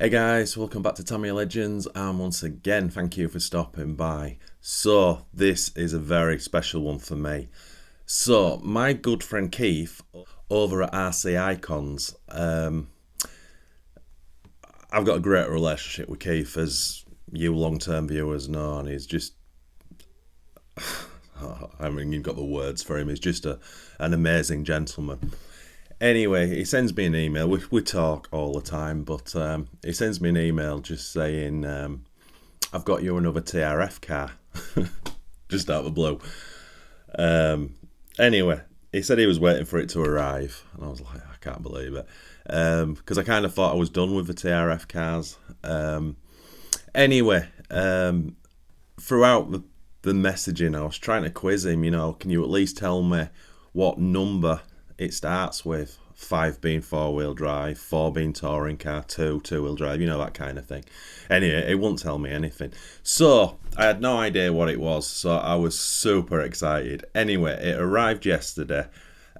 Hey guys, welcome back to Tamiya Legends, and once again thank you for stopping by. So this is a very special one for me. So my good friend Keith over at RC Icons, I've got a great relationship with Keith, as you long-term viewers know, and he's just I mean, you've got the words for him. He's just an amazing gentleman. Anyway, he sends me an email. We talk all the time, but he sends me an email just saying, I've got you another TRF car. Just out of the blue. Anyway, he said he was waiting for it to arrive, and I was like, I can't believe it. Because I kind of thought I was done with the TRF cars. Anyway, throughout the messaging, I was trying to quiz him, can you at least tell me what number it starts with? 5 being 4-wheel drive, 4 being touring car, 2 2-wheel drive, that kind of thing. Anyway, it wouldn't tell me anything. So I had no idea what it was, so I was super excited. Anyway, it arrived yesterday,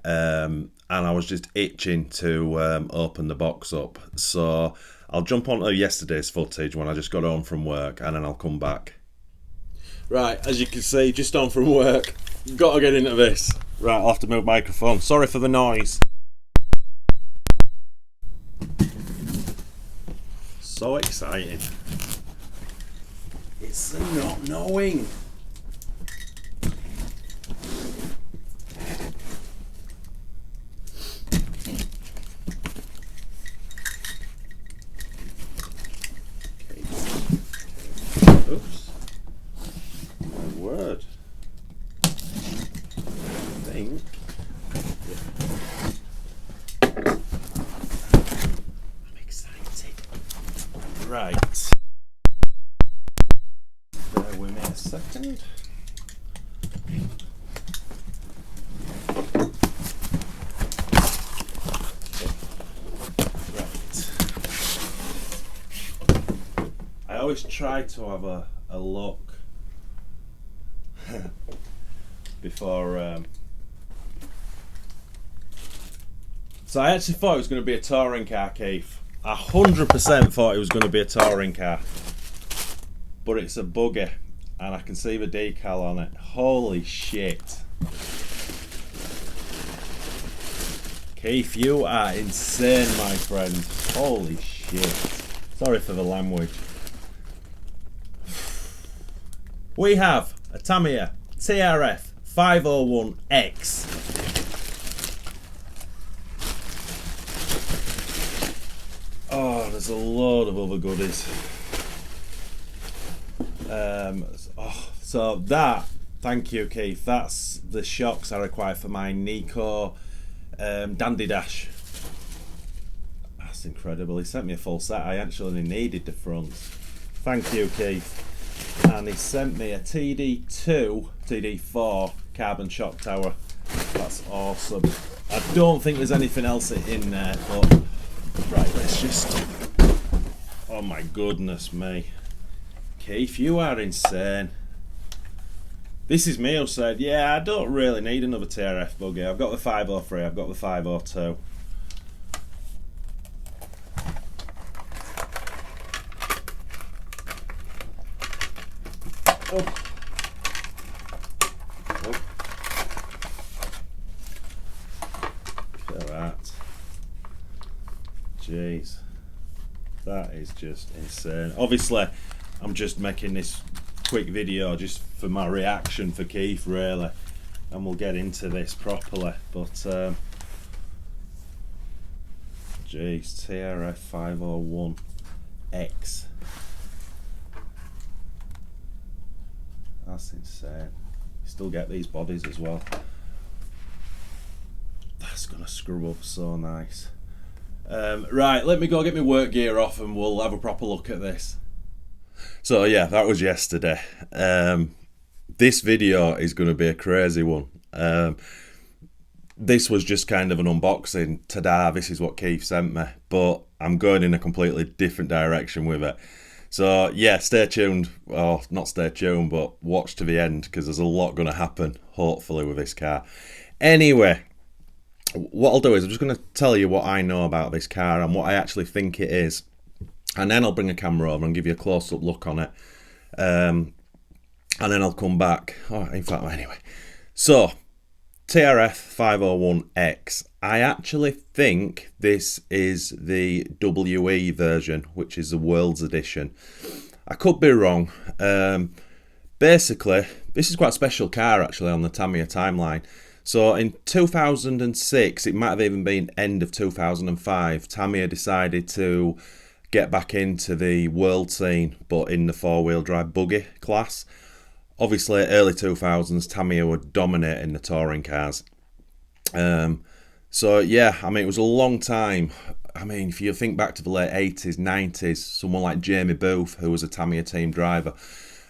and I was just itching to open the box up. So I'll jump onto yesterday's footage when I just got home from work, and then I'll come back. Right, as you can see, just on from work, got to get into this. Right, I'll have to move microphone. Sorry for the noise. So exciting. It's the not knowing. Okay. Oops. My word. I think. I'm excited. Right. Bear with me a second. Right. I always try to have a look before. So I actually thought it was going to be a touring car, Keith. I 100% thought it was going to be a touring car. But it's a buggy, and I can see the decal on it. Holy shit. Keith, you are insane, my friend. Holy shit. Sorry for the language. We have a Tamiya TRF501X. Oh, there's a load of other goodies. So that, thank you, Keith. That's the shocks I require for my Nico Dandy Dash. That's incredible. He sent me a full set. I actually needed the fronts. Thank you, Keith. And he sent me a TD4 carbon shock tower. That's awesome. I don't think there's anything else in there, but right, let's just. Oh my goodness me. Keith, you are insane. This is me who said, yeah, I don't really need another TRF buggy. I've got the 503, I've got the 502. Oh. Oh. Look at that. Jeez. That is just insane. Obviously, I'm just making this quick video just for my reaction for Keith, really, and we'll get into this properly. But jeez, TRF501X. That's insane. You still get these bodies as well. That's gonna screw up so nice. Right, let me go get my work gear off and we'll have a proper look at this. So yeah, that was yesterday. This video is going to be a crazy one. This was just kind of an unboxing. Ta-da, this is what Keith sent me. But I'm going in a completely different direction with it. So yeah, stay tuned. Well, not stay tuned, but watch to the end, because there's a lot going to happen, hopefully, with this car. Anyway, what I'll do is I'm just going to tell you what I know about this car and what I actually think it is. and then I'll bring a camera over and give you a close-up look on it, and then I'll come back. Oh, in fact, anyway. So, TRF501X. I actually think this is the WE version, which is the World's Edition. I could be wrong. Basically, this is quite a special car actually on the Tamiya timeline. So in 2006, it might have even been end of 2005, Tamiya decided to get back into the world scene, but in the four-wheel drive buggy class. Obviously, early 2000s, Tamiya were dominating the touring cars. So yeah, I mean, it was a long time. I mean, if you think back to the late 80s, 90s, someone like Jamie Booth, who was a Tamiya team driver,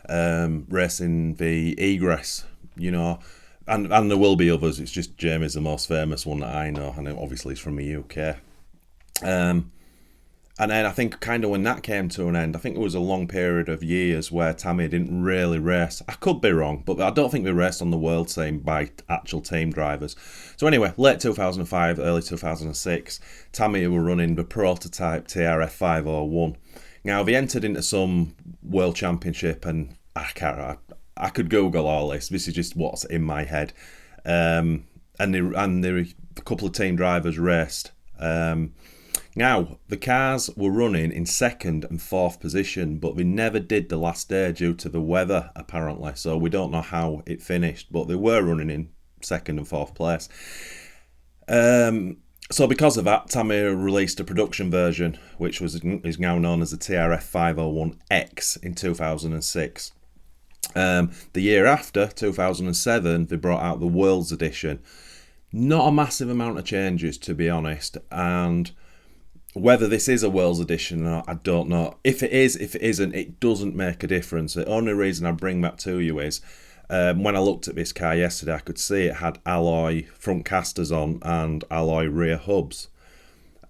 racing the Egress, you know, and there will be others. It's just Jamie's the most famous one that I know, and obviously he's from the UK. And then I think kind of when that came to an end, I think it was a long period of years where Tamiya didn't really race. I could be wrong, but I don't think they raced on the world scene by actual team drivers. So anyway, late 2005, early 2006, Tamiya were running the prototype TRF501. Now, they entered into some world championship, and I could Google all this. This is just what's in my head. And a couple of team drivers raced. Now, the cars were running in second and fourth position, but they never did the last day due to the weather, apparently. So we don't know how it finished, but they were running in second and fourth place. So because of that, Tamiya released a production version, which is now known as the TRF501X in 2006. The year after, 2007, they brought out the World's Edition. Not a massive amount of changes, to be honest, and whether this is a World's Edition or not, I don't know. If it is, if it isn't, it doesn't make a difference. The only reason I bring that to you is when I looked at this car yesterday, I could see it had alloy front casters on and alloy rear hubs.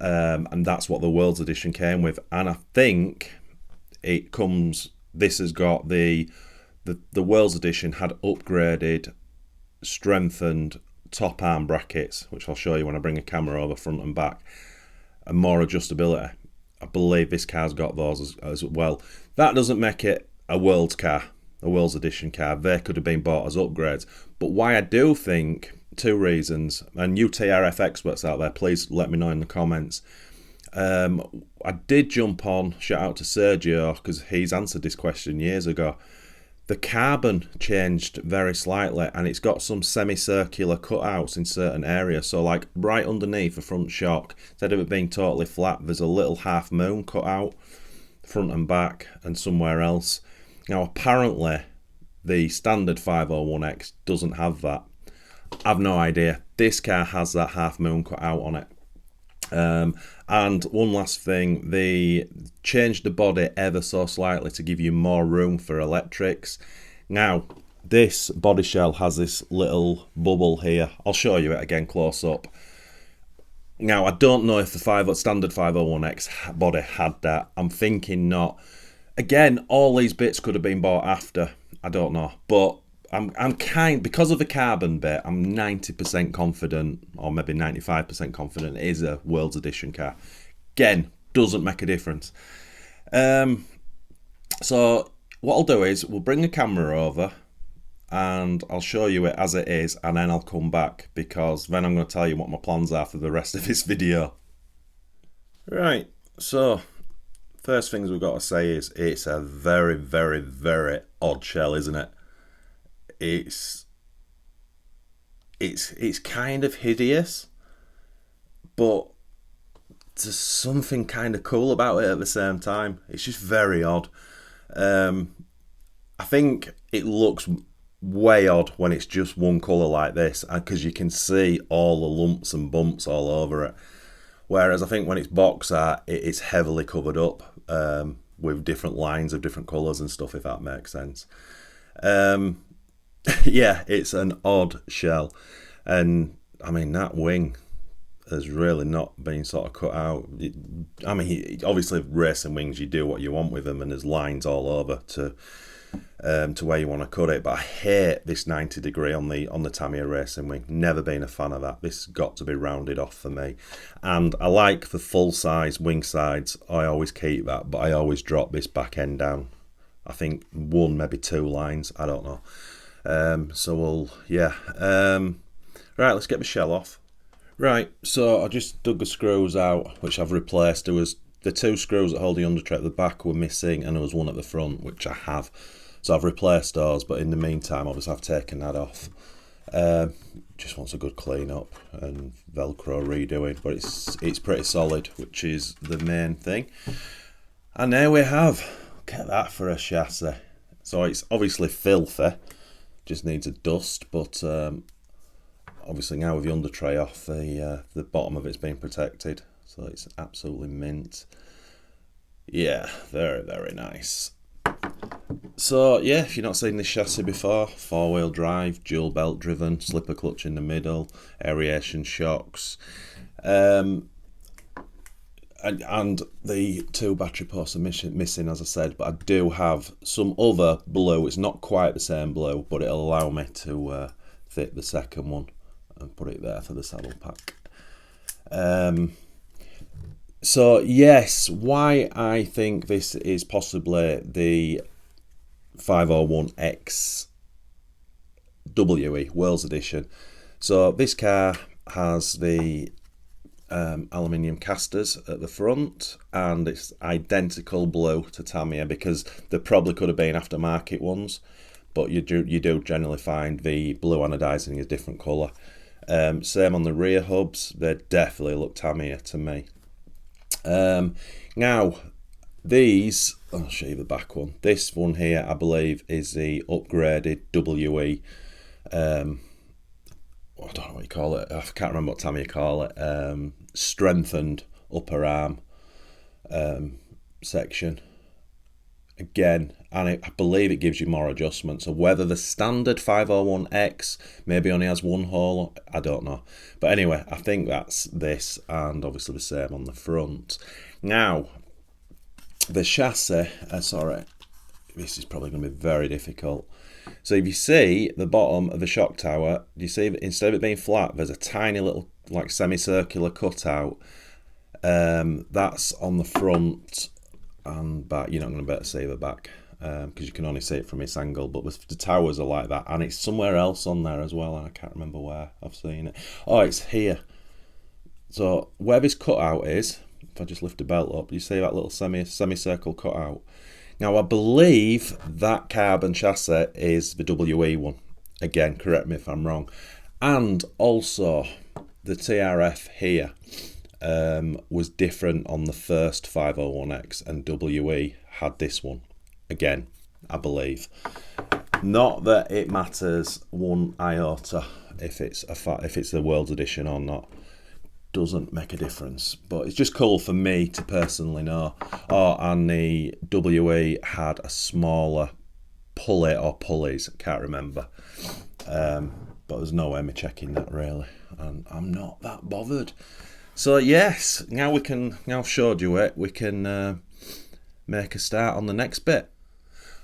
And that's what the World's Edition came with. And I think this has got the World's Edition had upgraded, strengthened top arm brackets, which I'll show you when I bring a camera over front and back, and more adjustability. I believe this car's got those as well. That doesn't make it a World's car, a World's Edition car. They could have been bought as upgrades. But why I do think, two reasons, and you TRF experts out there, please let me know in the comments. I did jump on, shout out to Sergio, because he's answered this question years ago. The carbon changed very slightly, and it's got some semicircular cutouts in certain areas. So like right underneath the front shock, instead of it being totally flat, there's a little half moon cutout front and back and somewhere else. Now apparently the standard 501X doesn't have that. I've no idea. This car has that half moon cutout on it. And one last thing, they changed the body ever so slightly to give you more room for electrics. Now, this body shell has this little bubble here. I'll show you it again close up. Now, I don't know if the standard 501X body had that. I'm thinking not. Again, all these bits could have been bought after. I don't know. But because of the carbon bit, I'm 90% confident, or maybe 95% confident it is a World's Edition car. Again, doesn't make a difference. So what I'll do is we'll bring the camera over and I'll show you it as it is, and then I'll come back, because then I'm going to tell you what my plans are for the rest of this video. Right, so first things we've got to say is it's a very, very, very odd shell, isn't it? It's kind of hideous, but there's something kind of cool about it at the same time. It's just very odd. I think it looks way odd when it's just one colour like this, because you can see all the lumps and bumps all over it. Whereas I think when it's box art, it's heavily covered up with different lines of different colours and stuff, if that makes sense. Yeah, it's an odd shell, and I mean that wing has really not been sort of cut out. I mean, obviously racing wings, you do what you want with them, and there's lines all over to to where you want to cut it. But I hate this 90 degree on the Tamiya racing wing. Never been a fan of that. This has got to be rounded off for me. And I like the full size wing sides. I always keep that, but I always drop this back end down. I think 1, maybe 2 lines. I don't know. So we'll, yeah. Right, let's get the shell off. Right, so I just dug the screws out, which I've replaced. There was the 2 screws that hold the undertray at the back were missing, and there was 1 at the front, which I have. So I've replaced those, but in the meantime, obviously I've taken that off. Just wants a good clean up and Velcro redoing, but it's pretty solid, which is the main thing. And there we have, look at that for a chassis. So it's obviously filthy, just needs a dust, but obviously now with the undertray off, the bottom of it's been protected, so it's absolutely mint. Yeah, very, very nice. So yeah, if you've not seen this chassis before, 4-wheel drive, dual belt driven, slipper clutch in the middle, aeration shocks, and the 2 battery posts are missing, as I said, but I do have some other blue. It's not quite the same blue, but it'll allow me to fit the second one and put it there for the saddle pack. So yes, why I think this is possibly the 501X WE World's Edition. So this car has the aluminium casters at the front, and it's identical blue to Tamiya, because there probably could have been aftermarket ones, but you do generally find the blue anodizing is a different colour. Same on the rear hubs, they definitely look Tamiya to me. Now these, I'll show you the back one. This one here, I believe, is the upgraded WE. I don't know what you call it. I can't remember what Tamiya call it. Strengthened upper arm section. Again, and I believe it gives you more adjustments. So whether the standard 501X maybe only has 1 hole, I don't know. But anyway, I think that's this, and obviously the same on the front. Now, the chassis, sorry, this is probably going to be very difficult. So if you see the bottom of the shock tower, you see that instead of it being flat, there's a tiny little like semicircular cutout. That's on the front and back. You're not going to be able to see the back because you can only see it from its angle, but the towers are like that, and it's somewhere else on there as well, and I can't remember where I've seen it. Oh, it's here. So where this cutout is, if I just lift the belt up, you see that little semicircle cutout. Now I believe that carbon chassis is the WE one. Again, correct me if I'm wrong. And also the TRF here was different on the first 501X, and WE had this one. Again, I believe. Not that it matters one iota if it's the World's Edition or not. Doesn't make a difference, but it's just cool for me to personally know. Oh, and the WE had a smaller pulley or pulleys, can't remember, but there's no way me checking that really, and I'm not that bothered. So yes, now I've showed you it, we can make a start on the next bit.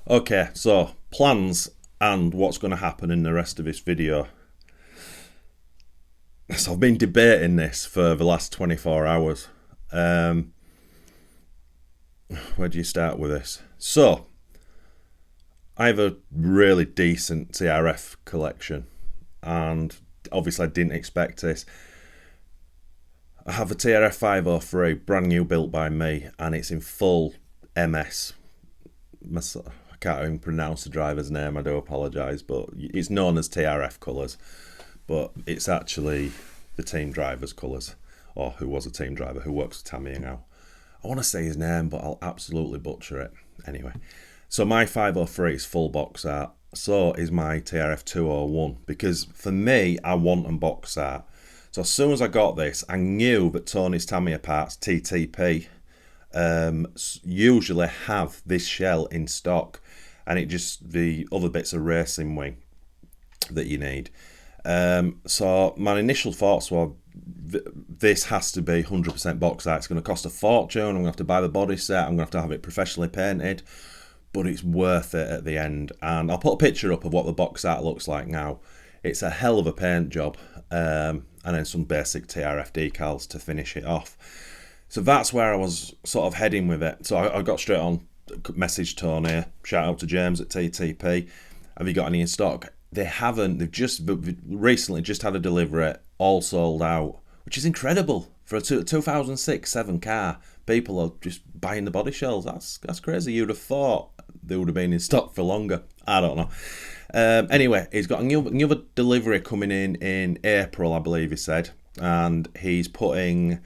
Okay, so plans and what's going to happen in the rest of this video. So I've been debating this for the last 24 hours. Where do you start with this? So, I have a really decent TRF collection, and obviously I didn't expect this. I have a TRF503, brand new, built by me, and it's in full MS. I can't even pronounce the driver's name, I do apologise, but it's known as TRF colours. But it's actually the team driver's colours, or who was a team driver, who works for Tamiya now. I want to say his name, but I'll absolutely butcher it. Anyway, so my 503 is full box art. So is my TRF501, because for me, I want a box art. So as soon as I got this, I knew that Tony's Tamiya Parts, TTP, usually have this shell in stock, and it just the other bits of racing wing that you need. So my initial thoughts were, this has to be 100% box art. It's going to cost a fortune. I'm going to have to buy the body set. I'm going to have it professionally painted. but it's worth it at the end. And I'll put a picture up of what the box art looks like now. It's a hell of a paint job, and then some basic TRF decals to finish it off. So that's where I was sort of heading with it. So I got straight on, message Tony, shout out to James at TTP. Have you got any in stock? They haven't. They've just recently just had a delivery, all sold out, which is incredible for a 2006-7 car. People are just buying the body shells. That's crazy. You'd have thought they would have been in stock for longer. I don't know. Anyway, he's got another delivery coming in April, I believe he said, and he's putting,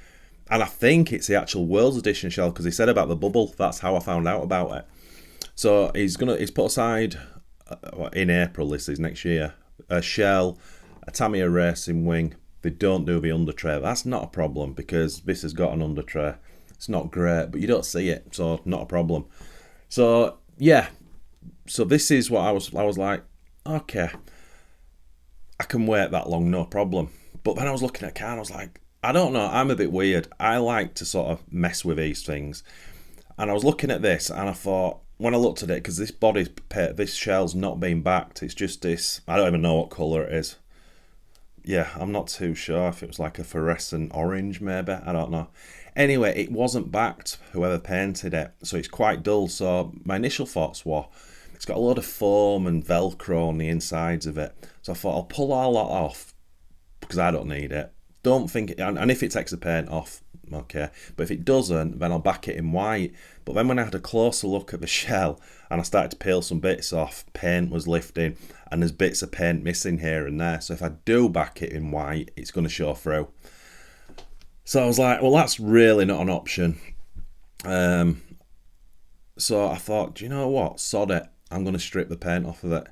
and I think it's the actual World's Edition shell, because he said about the bubble. That's how I found out about it. So he's put aside in April, this is next year, a shell, a Tamiya racing wing. They don't do the under tray. That's not a problem, because this has got an under tray. It's not great, but you don't see it, so not a problem. So yeah, so this is what I was like, okay, I can wait that long, no problem. But then I was looking at the car and I was like, I don't know, I'm a bit weird. I like to sort of mess with these things. And I was looking at this and I thought, when I looked at it, because this shell's not been backed, it's just this, I don't even know what colour it is. Yeah, I'm not too sure if it was like a fluorescent orange maybe, I don't know. Anyway, it wasn't backed, whoever painted it, so it's quite dull. So my initial thoughts were, it's got a lot of foam and Velcro on the insides of it. So I thought I'll pull all that off, because I don't need it. Don't think, and if it takes the paint off, okay. But if it doesn't, then I'll back it in white. But then when I had a closer look at the shell and I started to peel some bits off, paint was lifting and there's bits of paint missing here and there. So if I do back it in white, it's going to show through. So I was like, well, that's really not an option. So I thought, do you know what? Sod it. I'm going to strip the paint off of it.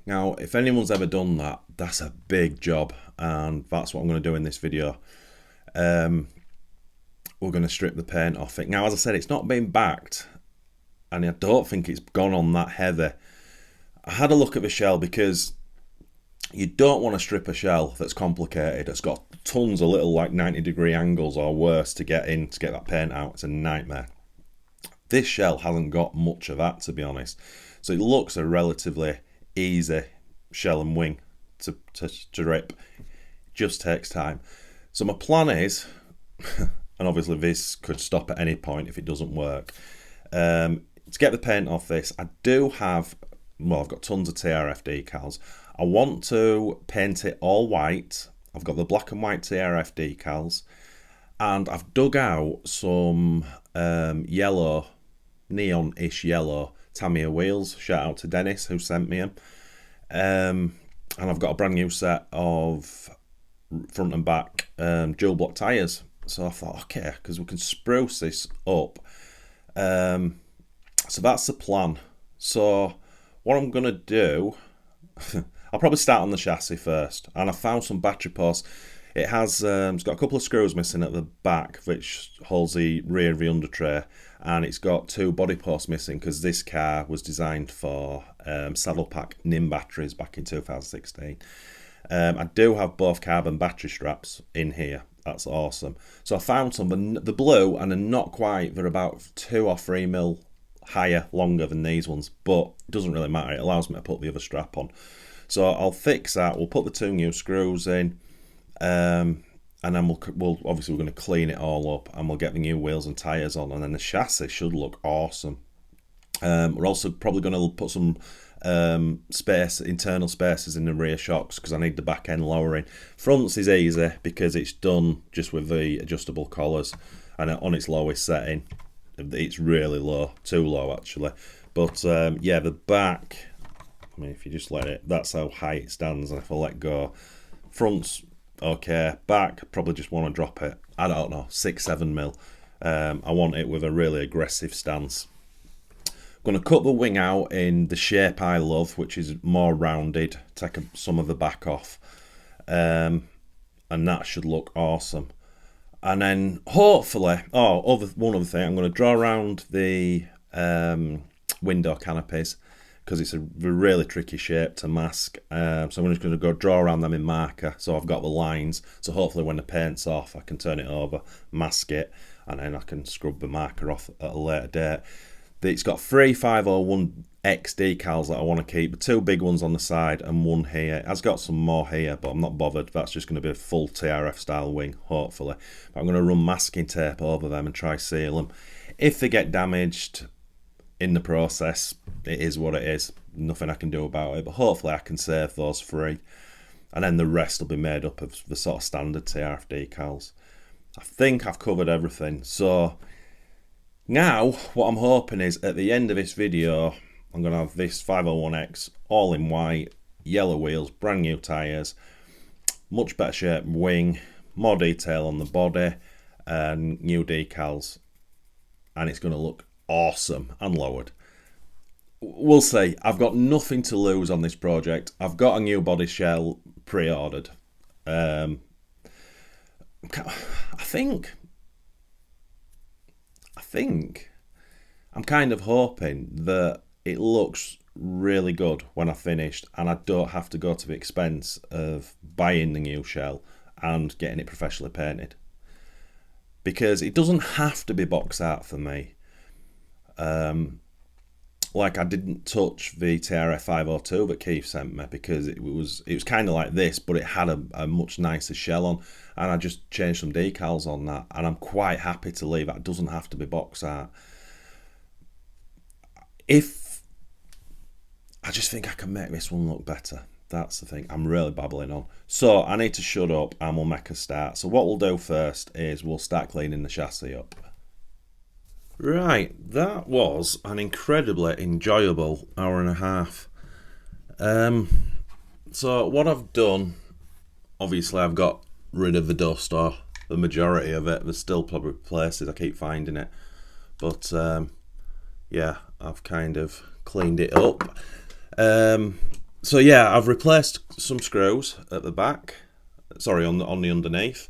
Now, if anyone's ever done that, that's a big job. And that's what I'm going to do in this video. We're going to strip the paint off it. Now, as I said, it's not been backed, and I don't think it's gone on that heavy. I had a look at the shell, because you don't want to strip a shell that's complicated. It's got tons of little like 90-degree angles or worse to get that paint out. It's a nightmare. This shell hasn't got much of that, to be honest. So it looks a relatively easy shell and wing to rip. It just takes time. So my plan is, and obviously this could stop at any point if it doesn't work, to get the paint off this, I do have, well, I've got tons of TRF decals. I want to paint it all white. I've got the black and white TRF decals, and I've dug out some yellow, neon-ish yellow Tamiya wheels. Shout out to Dennis who sent me them. And I've got a brand new set of front and back dual block tyres. So I thought, okay, because we can spruce this up. So that's the plan. So what I'm going to do, I'll probably start on the chassis first. And I found some battery posts. It has, it's got a couple of screws missing at the back, which holds the rear of the under tray. And it's got 2 body posts missing, because this car was designed for saddle pack NIM batteries back in 2016. I do have both carbon battery straps in here. That's awesome. So I found some, the blue, and they're not quite, they're about 2 or 3 mil higher, longer than these ones, but it doesn't really matter. It allows me to put the other strap on. So I'll fix that. We'll put the 2 new screws in, and then we'll obviously we're going to clean it all up, and we'll get the new wheels and tyres on, and then the chassis should look awesome. We're also probably going to put some internal spaces in the rear shocks, because I need the back end lowering. Fronts is easy because it's done just with the adjustable collars, and on its lowest setting it's really low, too low actually. But yeah, the back, I mean, if you just let it, that's how high it stands, and if I let go, front's okay, back probably just want to drop it, I don't know, 6-7 mil. I want it with a really aggressive stance. I'm going to cut the wing out in the shape I love, which is more rounded, take some of the back off, and that should look awesome. And then hopefully, one other thing, I'm going to draw around the window canopies, because it's a really tricky shape to mask. So I'm just going to go draw around them in marker, so I've got the lines, so hopefully when the paint's off I can turn it over, mask it, and then I can scrub the marker off at a later date. It's got 3 501X decals that I want to keep, the 2 big ones on the side and one here. It has got some more here, but I'm not bothered. That's just going to be a full TRF style wing, hopefully. But I'm going to run masking tape over them and try seal them. If they get damaged in the process, it is what it is. Nothing I can do about it, but hopefully I can save those 3. And then the rest will be made up of the sort of standard TRF decals. I think I've covered everything. So now what I'm hoping is at the end of this video, I'm going to have this 501X all in white, yellow wheels, brand new tyres, much better shape wing, more detail on the body, and new decals. And it's going to look awesome and lowered. We'll see. I've got nothing to lose on this project. I've got a new body shell pre-ordered. I think I'm kind of hoping that it looks really good when I finished and I don't have to go to the expense of buying the new shell and getting it professionally painted, because it doesn't have to be box art for me. Like, I didn't touch the TRF502 that Keith sent me because it was kind of like this, but it had a much nicer shell on, and I just changed some decals on that, and I'm quite happy to leave that. It doesn't have to be box art. I just think I can make this one look better. That's the thing. I'm really babbling on. So I need to shut up and we'll make a start. So what we'll do first is we'll start cleaning the chassis up. Right, that was an incredibly enjoyable hour and a half. So what I've done, obviously I've got rid of the dust, or the majority of it. There's still probably places I keep finding it, but yeah, I've kind of cleaned it up. So yeah, I've replaced some screws at the back, sorry, on the underneath.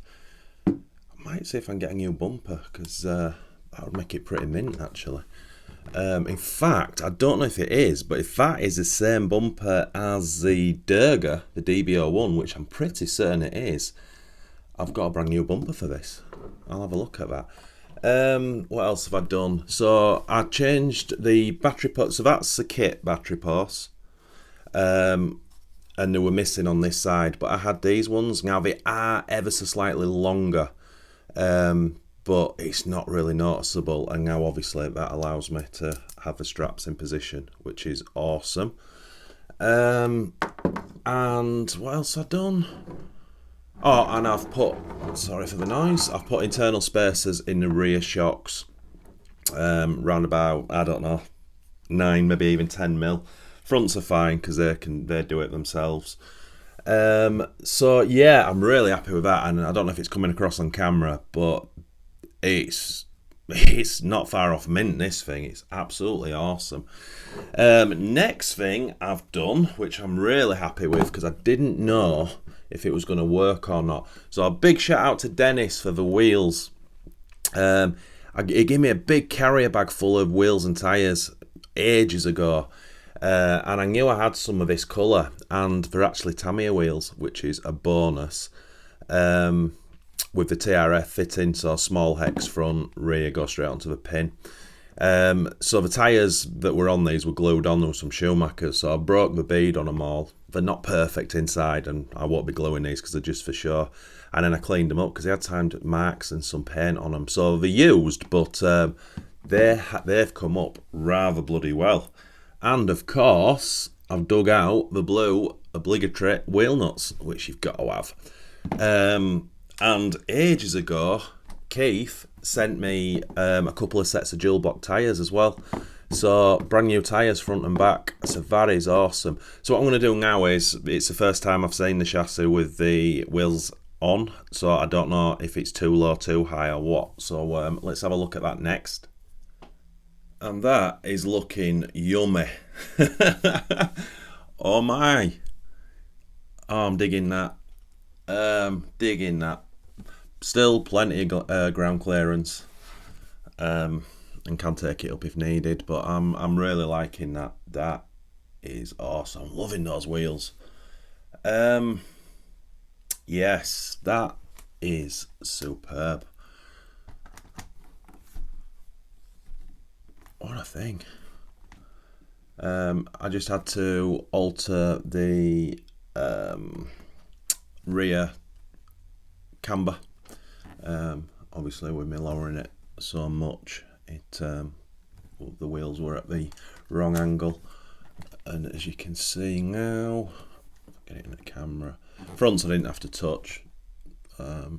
I might see if I can get a new bumper, because that would make it pretty mint, actually. In fact, I don't know if it is, but if that is the same bumper as the Durga, the DB01, which I'm pretty certain it is, I've got a brand new bumper for this. I'll have a look at that. What else have I done? So I changed the battery port. So that's the kit battery ports. And they were missing on this side, but I had these ones. Now they are ever so slightly longer. But it's not really noticeable, and now obviously that allows me to have the straps in position, which is awesome. And what else have I done? Oh, and I've put, sorry for the noise, I've put internal spacers in the rear shocks, round about, I don't know, 9, maybe even 10 mil. Fronts are fine because they do it themselves. So yeah, I'm really happy with that, and I don't know if it's coming across on camera, but it's not far off mint, this thing. It's absolutely awesome. Next thing I've done, which I'm really happy with because I didn't know if it was going to work or not. So a big shout out to Dennis for the wheels. He gave me a big carrier bag full of wheels and tyres ages ago. And I knew I had some of this colour, and they're actually Tamiya wheels, which is a bonus. With the TRF fitting, so small hex front, rear go straight onto the pin. So the tyres that were on these were glued on. There were some Schumachers, so I broke the bead on them all. They're not perfect inside, and I won't be gluing these because they're just for show. And then I cleaned them up because they had timed marks and some paint on them. So they're used, but they've come up rather bloody well. And of course, I've dug out the blue obligatory wheel nuts, which you've got to have. And ages ago, Keith sent me a couple of sets of dual block tyres as well. So brand new tyres front and back. So that is awesome. So what I'm going to do now is, it's the first time I've seen the chassis with the wheels on. So I don't know if it's too low, too high or what. So let's have a look at that next. And that is looking yummy. Oh my. Oh, I'm digging that. Digging that. Still plenty of ground clearance, and can take it up if needed. But I'm really liking that. That is awesome. I'm loving those wheels. Yes, that is superb. what a thing. I just had to alter the rear camber. Obviously with me lowering it so much, the wheels were at the wrong angle, and as you can see now, get it in the camera, fronts I didn't have to touch, but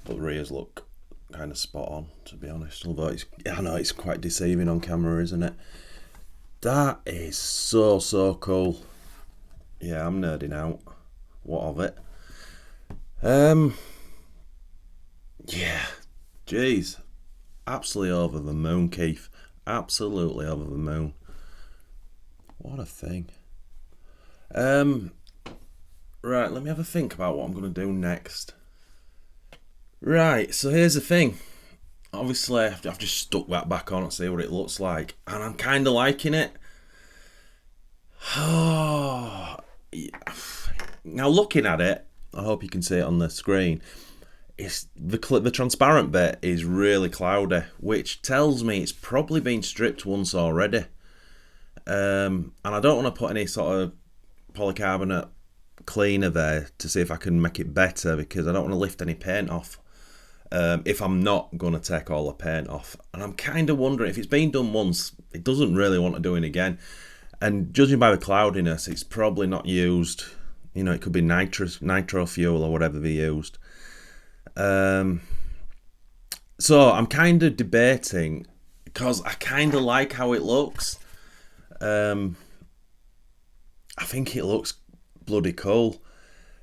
the rears look kind of spot on, to be honest, although I know it's quite deceiving on camera, isn't it? That is so cool. Yeah, I'm nerding out. What of it? Yeah, jeez, absolutely over the moon, Keith. Absolutely over the moon. What a thing. Right, let me have a think about what I'm going to do next. Right, so here's the thing. Obviously, I've just stuck that back on and see what it looks like, and I'm kind of liking it. Oh, yeah. Now looking at it, I hope you can see it on the screen. It's the transparent bit is really cloudy, which tells me it's probably been stripped once already. And I don't want to put any sort of polycarbonate cleaner there to see if I can make it better, because I don't want to lift any paint off. If I'm not going to take all the paint off. And I'm kind of wondering, if it's been done once, it doesn't really want to do it again. And judging by the cloudiness, it's probably not used. You know, it could be nitro fuel or whatever they used. So I'm kind of debating, because I kind of like how it looks. I think it looks bloody cool.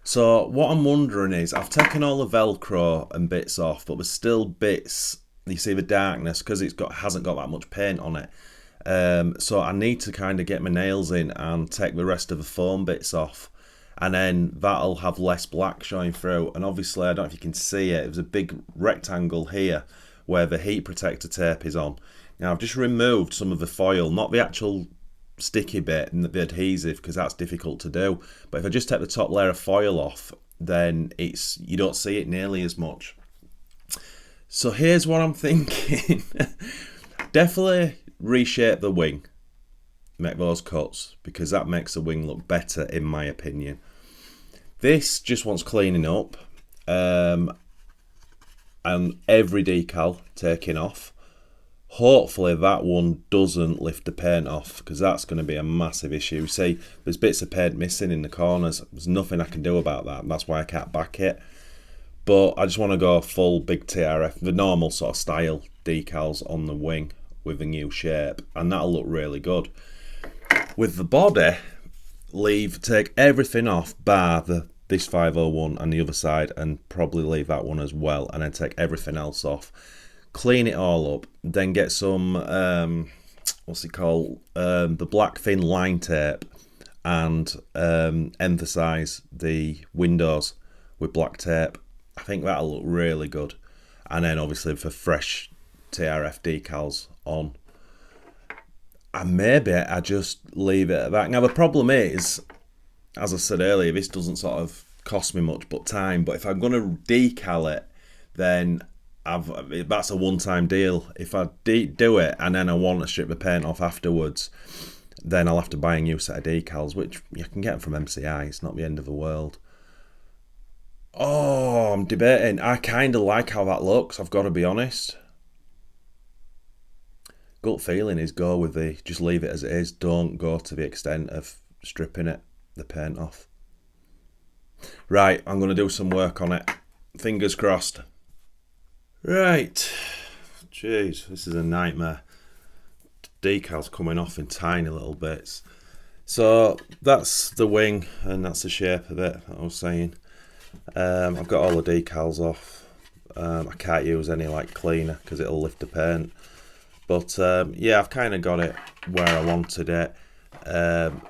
So what I'm wondering is, I've taken all the Velcro and bits off, but there's still bits. You see the darkness because hasn't got that much paint on it. So I need to kind of get my nails in and take the rest of the foam bits off, and then that'll have less black showing through. And obviously, I don't know if you can see it, there's a big rectangle here where the heat protector tape is on. Now I've just removed some of the foil, not the actual sticky bit and the adhesive, because that's difficult to do, but if I just take the top layer of foil off, then you don't see it nearly as much. So here's what I'm thinking. Definitely reshape the wing, make those cuts, because that makes the wing look better in my opinion. This just wants cleaning up, and every decal taking off. Hopefully that one doesn't lift the paint off, because that's going to be a massive issue. See, there's bits of paint missing in the corners. There's nothing I can do about that. That's why I can't back it. But I just want to go full big TRF, the normal sort of style decals on the wing with a new shape, and that'll look really good. With the body, take everything off bar this 501 and the other side, and probably leave that one as well, and then take everything else off. Clean it all up, then get some what's it called, the black thin line tape, and emphasize the windows with black tape. I think that'll look really good. And then obviously for fresh TRF decals on, and maybe I just leave it at that. Now the problem is, as I said earlier, this doesn't sort of cost me much but time, but if I'm going to decal it, then that's a one-time deal. If I do it and then I want to strip the paint off afterwards, then I'll have to buy a new set of decals, which you can get them from MCI. It's not the end of the world. Oh, I'm debating. I kind of like how that looks, I've got to be honest. Gut feeling is just leave it as it is. Don't go to the extent of stripping the paint off. Right, I'm going to do some work on it. Fingers crossed. Right, jeez, this is a nightmare. Decals coming off in tiny little bits. So that's the wing, and that's the shape of it, I was saying. I've got all the decals off. I can't use any like cleaner because it'll lift the paint. But yeah, I've kind of got it where I wanted it.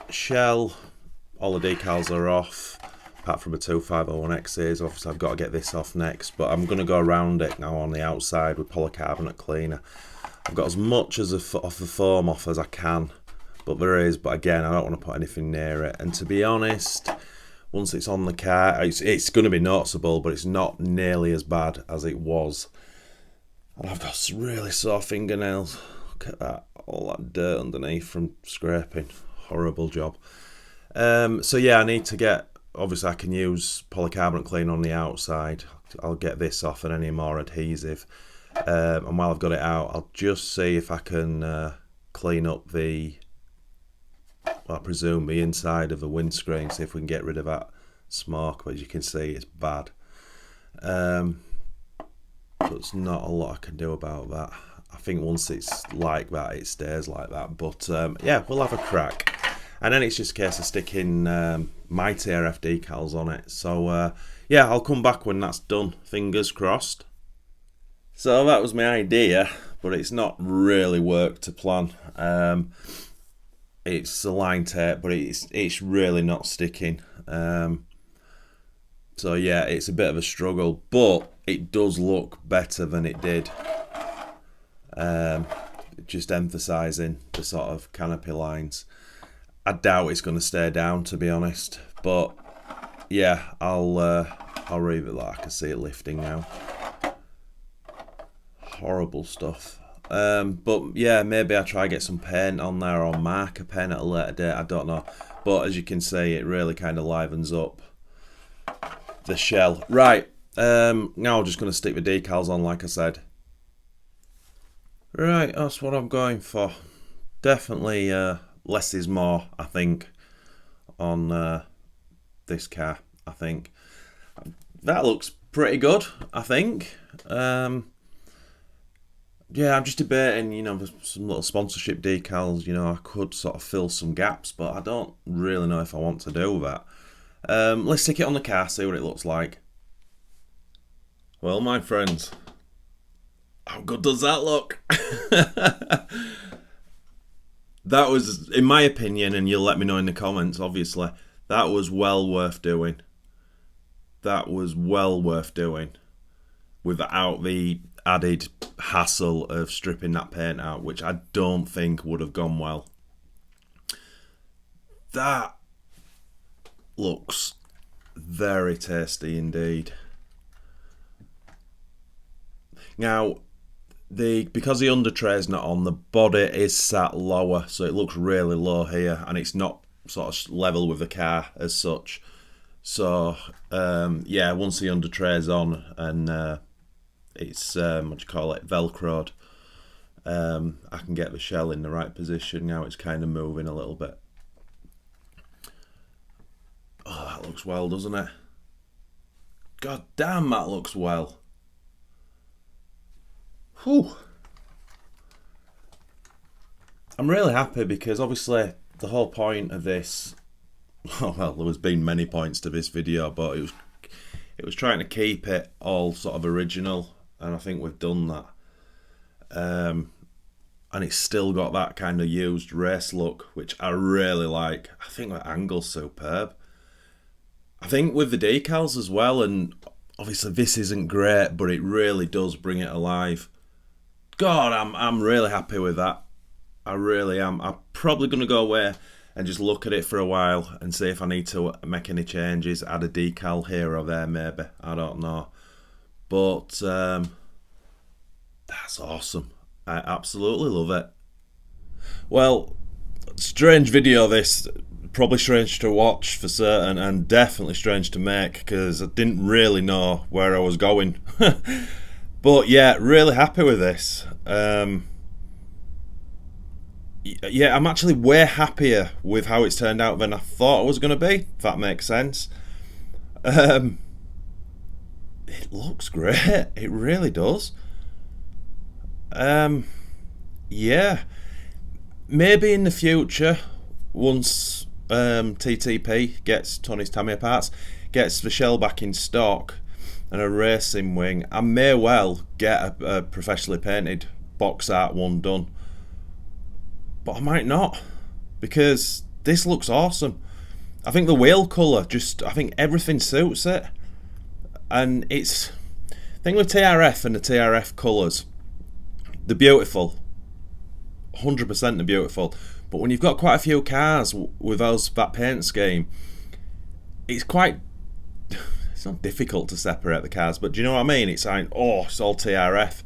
Shell, all the decals are off, apart from the 501Xs. Obviously I've got to get this off next, but I'm going to go around it now on the outside with polycarbonate cleaner. I've got as much of the foam off as I can, but again, I don't want to put anything near it. And to be honest, once it's on the car, it's going to be noticeable, but it's not nearly as bad as it was. And I've got really sore fingernails. Look at that, all that dirt underneath from scraping. Horrible job. So yeah, I need to get, obviously I can use polycarbonate clean on the outside. I'll get this off and any more adhesive. And while I've got it out, I'll just see if I can clean up the, well, I presume the inside of the windscreen, see if we can get rid of that smoke. But as you can see, it's bad. So it's not a lot I can do about that. I think once it's like that, it stays like that. But yeah, we'll have a crack. And then it's just a case of sticking my TRF decals on it. So yeah, I'll come back when that's done. Fingers crossed. So that was my idea, but it's not really worked to plan. It's a line tape, but it's really not sticking. So yeah, it's a bit of a struggle, but it does look better than it did. Just emphasising the sort of canopy lines. I doubt it's going to stay down, to be honest, but yeah, I'll leave it like I can see it lifting now. Horrible stuff. But yeah, maybe I'll try get some paint on there or marker pen at a later date, I don't know. But as you can see, it really kind of livens up the shell. Right, now I'm just going to stick the decals on like I said. Right, that's what I'm going for. Definitely less is more, I think, on this car. I think that looks pretty good, I think. Yeah, I'm just debating, you know, some little sponsorship decals, you know, I could sort of fill some gaps, but I don't really know if I want to do that. Let's stick it on the car, see what it looks like. Well, my friends, how good does that look? That was, in my opinion, and you'll let me know in the comments, obviously, that was well worth doing. That was well worth doing without the added hassle of stripping that paint out, which I don't think would have gone well. That looks very tasty indeed. Now, because the under tray is not on, the body is sat lower, so it looks really low here, and it's not sort of level with the car as such. So yeah, once the under tray is on and it's what do you call it, velcroed, I can get the shell in the right position. Now it's kind of moving a little bit. Oh, that looks well, doesn't it? God damn, that looks well. Whew. I'm really happy because obviously the whole point of this, well, there has been many points to this video, but it was trying to keep it all sort of original, and I think we've done that. And it's still got that kind of used race look, which I really like. I think that angle's superb. I think with the decals as well, and obviously this isn't great, but it really does bring it alive. God, I'm really happy with that. I really am. I'm probably going to go away and just look at it for a while and see if I need to make any changes, add a decal here or there maybe. I don't know. But that's awesome. I absolutely love it. Well, strange video this. Probably strange to watch for certain, and definitely strange to make because I didn't really know where I was going. But yeah, really happy with this. Yeah, I'm actually way happier with how it's turned out than I thought it was going to be, if that makes sense. It looks great. It really does. Yeah. Maybe in the future, once TTP gets Tony's Tamiya Parts, gets the shell back in stock and a racing wing, I may well get a professionally painted box art one done. But I might not, because this looks awesome. I think the wheel colour, I think everything suits it. And it's, the thing with TRF and the TRF colours, they're beautiful. 100% they're beautiful. But when you've got quite a few cars with that paint scheme, it's not difficult to separate the cars, but do you know what I mean? It's like, oh, it's all TRF.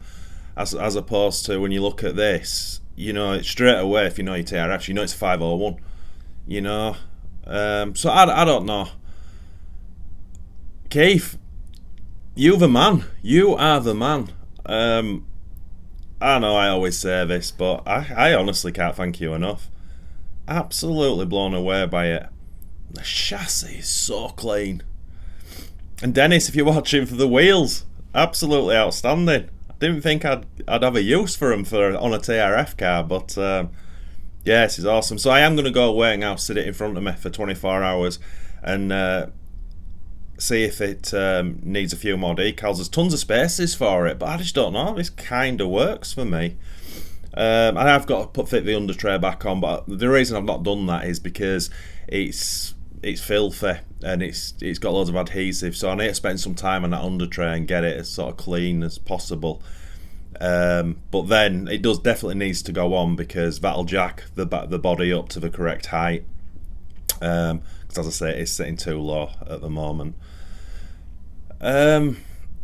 as opposed to when you look at this, you know, straight away, if you know your TRFs, you know it's a 501, you know. So I don't know. Keith, you're the man. You are the man. I know I always say this, but I honestly can't thank you enough. Absolutely blown away by it. The chassis is so clean. And Dennis, if you're watching, for the wheels, absolutely outstanding. I didn't think I'd have a use for them on a TRF car, but yeah, this is awesome. So I am going to go away now, sit it in front of me for 24 hours and see if it needs a few more decals. There's tons of spaces for it, but I just don't know. This kind of works for me. And I've got to fit the under tray back on, but the reason I've not done that is because it's filthy and it's got loads of adhesive, so I need to spend some time on that under tray and get it as sort of clean as possible. But then it does definitely needs to go on, because that'll jack the body up to the correct height, because as I say, it's sitting too low at the moment.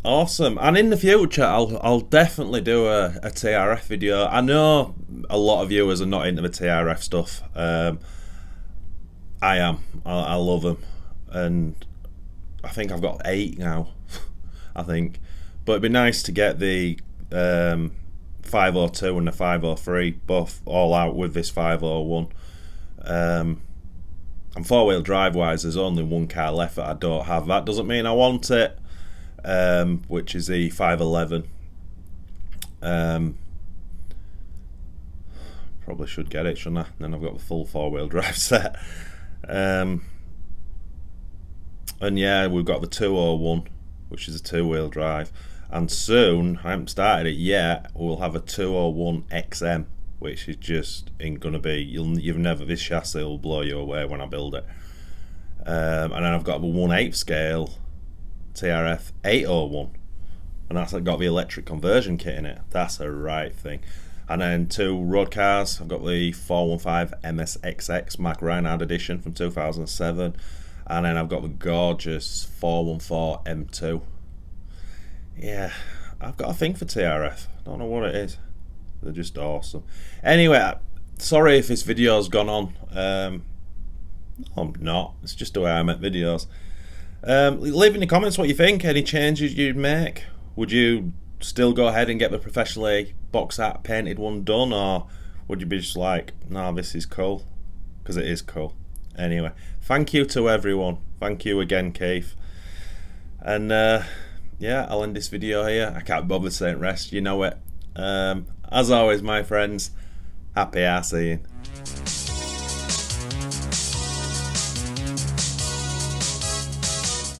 Awesome. And in the future I'll definitely do a TRF video. I know a lot of viewers are not into the TRF stuff. I am. I love them, and I think I've got 8 now. I think, but it'd be nice to get the 502 and the 503 both all out with this 501. And 4-wheel drive wise, there's only one car left that I don't have. That doesn't mean I want it, which is the 511. Probably should get it, shouldn't I? And then I've got the full 4-wheel drive set. And yeah, we've got the 201, which is a 2-wheel drive, and soon, I haven't started it yet, we'll have a 201 XM, which is just ain't gonna be, you've never, this chassis will blow you away when I build it. And then I've got the 1/8 scale TRF 801, and that's got the electric conversion kit in it. That's a right thing. And then 2 road cars. I've got the 415 MSXX Mac Reinhard edition from 2007, and then I've got the gorgeous 414 M2. Yeah, I've got a thing for TRF. I don't know what it is. They're just awesome. Anyway, sorry if this video's gone on. No, I'm not. It's just the way I make videos. Leave in the comments what you think. Any changes you'd make? Would you still go ahead and get the professionally box art painted one done, or would you be just like, nah, this is cool? Because it is cool. Anyway, thank you to everyone. Thank you again, Keith. And yeah, I'll end this video here. I can't bother saying rest, you know it. As always, my friends, happy arseing.